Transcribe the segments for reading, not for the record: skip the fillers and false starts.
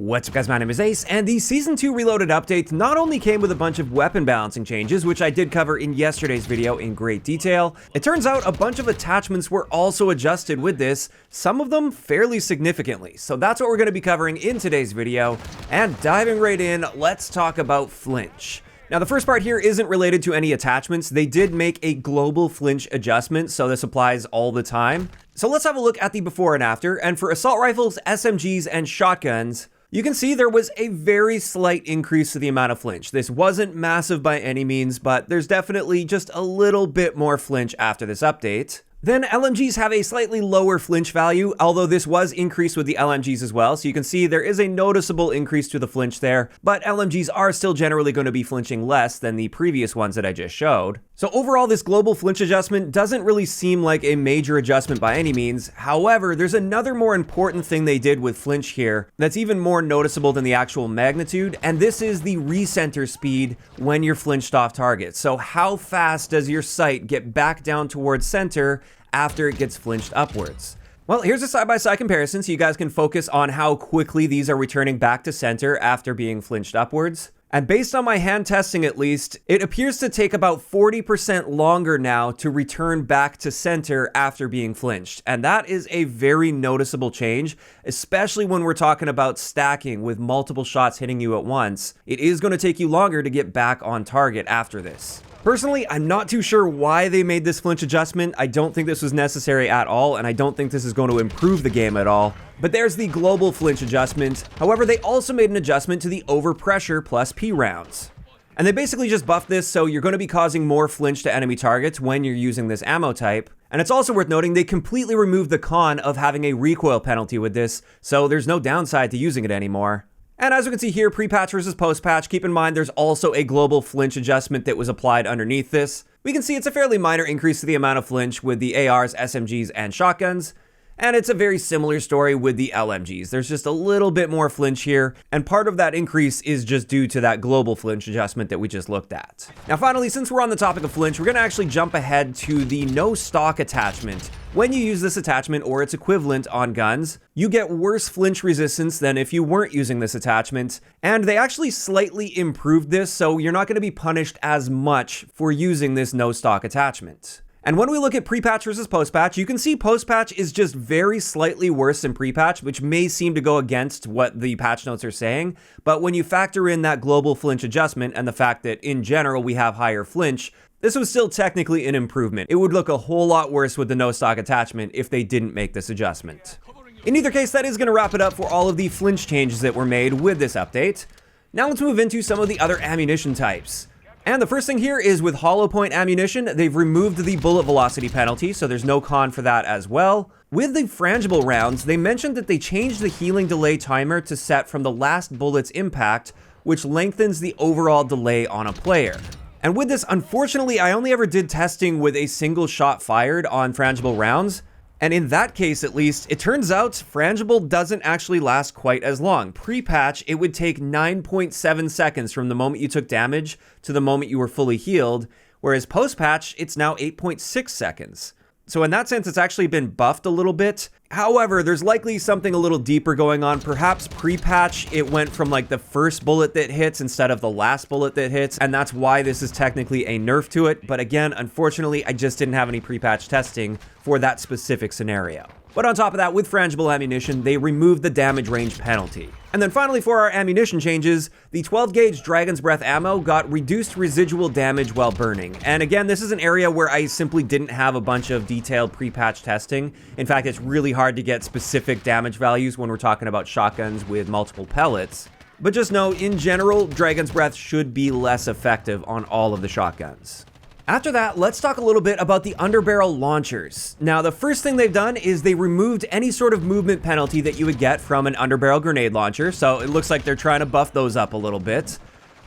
What's up guys, my name is Ace, and the Season 2 Reloaded update not only came with a bunch of weapon balancing changes, which I did cover in yesterday's video in great detail, it turns out a bunch of attachments were also adjusted with this, some of them fairly significantly. So that's what we're going to be covering in today's video, and diving right in, let's talk about Flinch. Now, the first part here isn't related to any attachments. They did make a global flinch adjustment, so this applies all the time. So let's have a look at the before and after, and for assault rifles, SMGs, and shotguns, you can see there was a very slight increase to the amount of flinch. This wasn't massive by any means, but there's definitely just a little bit more flinch after this update. Then LMGs have a slightly lower flinch value, although this was increased with the LMGs as well, so you can see there is a noticeable increase to the flinch there, but LMGs are still generally going to be flinching less than the previous ones that I just showed. So overall, this global flinch adjustment doesn't really seem like a major adjustment by any means. However, there's another more important thing they did with flinch here that's even more noticeable than the actual magnitude, and this is the recenter speed when you're flinched off target. So how fast does your sight get back down towards center after it gets flinched upwards? Well, here's a side-by-side comparison so you guys can focus on how quickly these are returning back to center after being flinched upwards. And based on my hand testing at least, it appears to take about 40% longer now to return back to center after being flinched. And that is a very noticeable change, especially when we're talking about stacking with multiple shots hitting you at once. It is going to take you longer to get back on target after this. Personally, I'm not too sure why they made this flinch adjustment. I don't think this was necessary at all, and I don't think this is going to improve the game at all. But there's the global flinch adjustment. However, they also made an adjustment to the Overpressure plus P rounds. And they basically just buffed this so you're going to be causing more flinch to enemy targets when you're using this ammo type. And it's also worth noting they completely removed the con of having a recoil penalty with this, so there's no downside to using it anymore. And as we can see here, pre-patch versus post-patch, keep in mind there's also a global flinch adjustment that was applied underneath this. We can see it's a fairly minor increase to the amount of flinch with the ARs, SMGs, and shotguns. And it's a very similar story with the LMGs. There's just a little bit more flinch here, and part of that increase is just due to that global flinch adjustment that we just looked at. Now finally, since we're on the topic of flinch, we're going to actually jump ahead to the no stock attachment. When you use this attachment or its equivalent on guns, you get worse flinch resistance than if you weren't using this attachment, and they actually slightly improved this, so you're not going to be punished as much for using this no stock attachment. And when we look at pre-patch versus post-patch, you can see post-patch is just very slightly worse than pre-patch, which may seem to go against what the patch notes are saying. But when you factor in that global flinch adjustment and the fact that in general we have higher flinch, this was still technically an improvement. It would look a whole lot worse with the no stock attachment if they didn't make this adjustment. In either case, that is going to wrap it up for all of the flinch changes that were made with this update. Now let's move into some of the other ammunition types. And the first thing here is with hollow point ammunition, they've removed the bullet velocity penalty, so there's no con for that as well. With the frangible rounds, they mentioned that they changed the healing delay timer to set from the last bullet's impact, which lengthens the overall delay on a player. And with this, unfortunately, I only ever did testing with a single shot fired on frangible rounds. And in that case, at least, it turns out frangible doesn't actually last quite as long. Pre-patch, it would take 9.7 seconds from the moment you took damage to the moment you were fully healed, whereas post-patch, it's now 8.6 seconds. So in that sense, it's actually been buffed a little bit. However, there's likely something a little deeper going on. Perhaps pre-patch, it went from like the first bullet that hits instead of the last bullet that hits, and that's why this is technically a nerf to it. But again, unfortunately, I just didn't have any pre-patch testing for that specific scenario. But on top of that, with frangible ammunition, they removed the damage range penalty. And then finally, for our ammunition changes, the 12 gauge Dragon's Breath ammo got reduced residual damage while burning. And again, this is an area where I simply didn't have a bunch of detailed pre-patch testing. In fact, it's really hard to get specific damage values when we're talking about shotguns with multiple pellets. But just know, in general, Dragon's Breath should be less effective on all of the shotguns. After that, let's talk a little bit about the Underbarrel launchers. Now, the first thing they've done is they removed any sort of movement penalty that you would get from an Underbarrel grenade launcher, so it looks like they're trying to buff those up a little bit.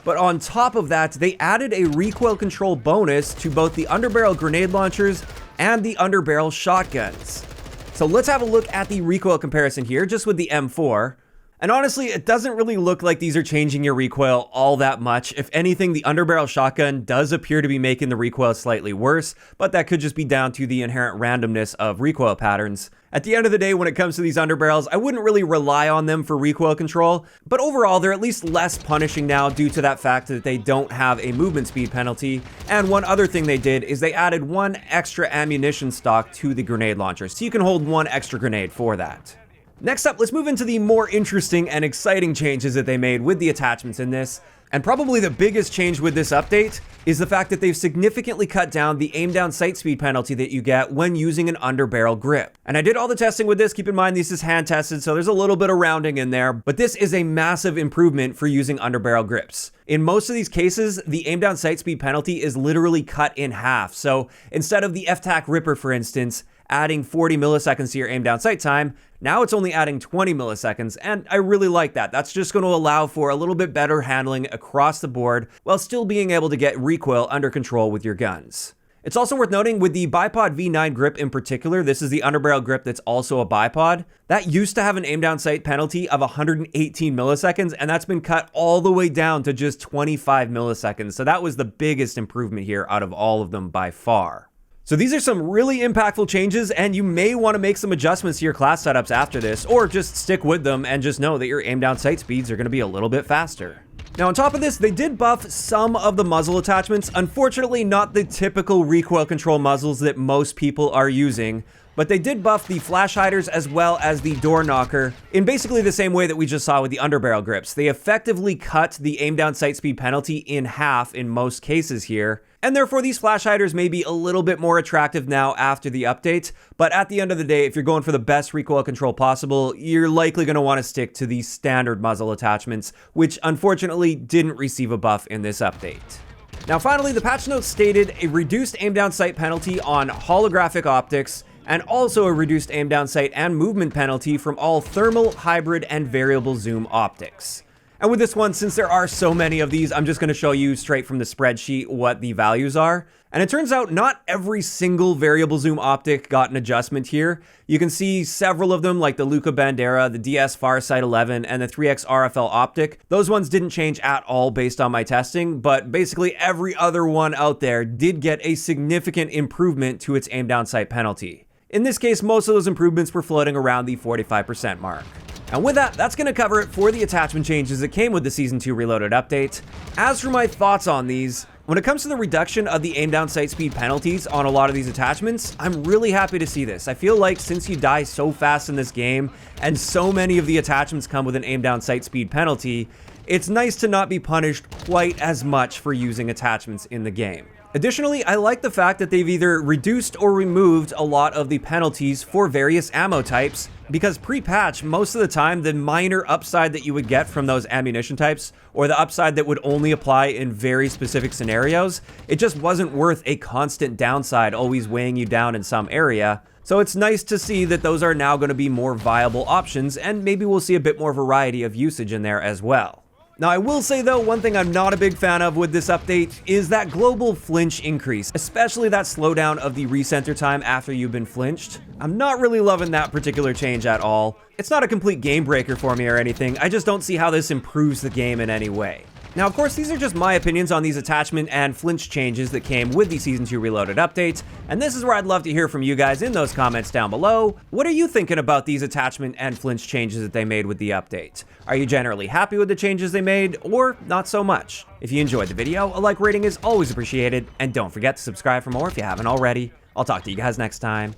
But on top of that, they added a recoil control bonus to both the Underbarrel grenade launchers and the Underbarrel shotguns. So let's have a look at the recoil comparison here, just with the M4. And honestly, it doesn't really look like these are changing your recoil all that much. If anything, the underbarrel shotgun does appear to be making the recoil slightly worse, but that could just be down to the inherent randomness of recoil patterns. At the end of the day, when it comes to these underbarrels, I wouldn't really rely on them for recoil control, but overall, they're at least less punishing now due to that fact that they don't have a movement speed penalty. And one other thing they did is they added one extra ammunition stock to the grenade launcher, so you can hold one extra grenade for that. Next up, let's move into the more interesting and exciting changes that they made with the attachments in this. And probably the biggest change with this update is the fact that they've significantly cut down the aim down sight speed penalty that you get when using an underbarrel grip. And I did all the testing with this. Keep in mind, this is hand tested, so there's a little bit of rounding in there, but this is a massive improvement for using underbarrel grips. In most of these cases, the aim down sight speed penalty is literally cut in half. So instead of the FTAC Ripper, for instance, adding 40 milliseconds to your aim down sight time, now it's only adding 20 milliseconds, and I really like that. That's just going to allow for a little bit better handling across the board while still being able to get recoil under control with your guns. It's also worth noting with the bipod V9 grip in particular, this is the underbarrel grip that's also a bipod, that used to have an aim down sight penalty of 118 milliseconds, and that's been cut all the way down to just 25 milliseconds. So that was the biggest improvement here out of all of them by far. So these are some really impactful changes, and you may want to make some adjustments to your class setups after this, or just stick with them and just know that your aim down sight speeds are going to be a little bit faster. Now on top of this, they did buff some of the muzzle attachments, unfortunately not the typical recoil control muzzles that most people are using, but they did buff the flash hiders as well as the door knocker in basically the same way that we just saw with the underbarrel grips. They effectively cut the aim down sight speed penalty in half in most cases here, and therefore these flash hiders may be a little bit more attractive now after the update, but at the end of the day, if you're going for the best recoil control possible, you're likely going to want to stick to the standard muzzle attachments, which unfortunately didn't receive a buff in this update. Now finally, the patch notes stated a reduced aim down sight penalty on holographic optics, and also a reduced aim down sight and movement penalty from all thermal, hybrid, and variable zoom optics. And with this one, since there are so many of these, I'm just going to show you straight from the spreadsheet what the values are. And it turns out not every single variable zoom optic got an adjustment here. You can see several of them, like the Luca Bandera, the DS Farsight 11, and the 3X RFL optic. Those ones didn't change at all based on my testing, but basically every other one out there did get a significant improvement to its aim down sight penalty. In this case, most of those improvements were floating around the 45% mark. And with that, that's going to cover it for the attachment changes that came with the Season 2 Reloaded update. As for my thoughts on these, when it comes to the reduction of the aim down sight speed penalties on a lot of these attachments, I'm really happy to see this. I feel like since you die so fast in this game, and so many of the attachments come with an aim down sight speed penalty, it's nice to not be punished quite as much for using attachments in the game. Additionally, I like the fact that they've either reduced or removed a lot of the penalties for various ammo types, because pre-patch, most of the time, the minor upside that you would get from those ammunition types, or the upside that would only apply in very specific scenarios, it just wasn't worth a constant downside always weighing you down in some area. So it's nice to see that those are now going to be more viable options, and maybe we'll see a bit more variety of usage in there as well. Now, I will say though, one thing I'm not a big fan of with this update is that global flinch increase, especially that slowdown of the recenter time after you've been flinched. I'm not really loving that particular change at all. It's not a complete game breaker for me or anything, I just don't see how this improves the game in any way. Now, of course, these are just my opinions on these attachment and flinch changes that came with the Season 2 Reloaded update, and this is where I'd love to hear from you guys in those comments down below. What are you thinking about these attachment and flinch changes that they made with the update? Are you generally happy with the changes they made, or not so much? If you enjoyed the video, a like rating is always appreciated, and don't forget to subscribe for more if you haven't already. I'll talk to you guys next time.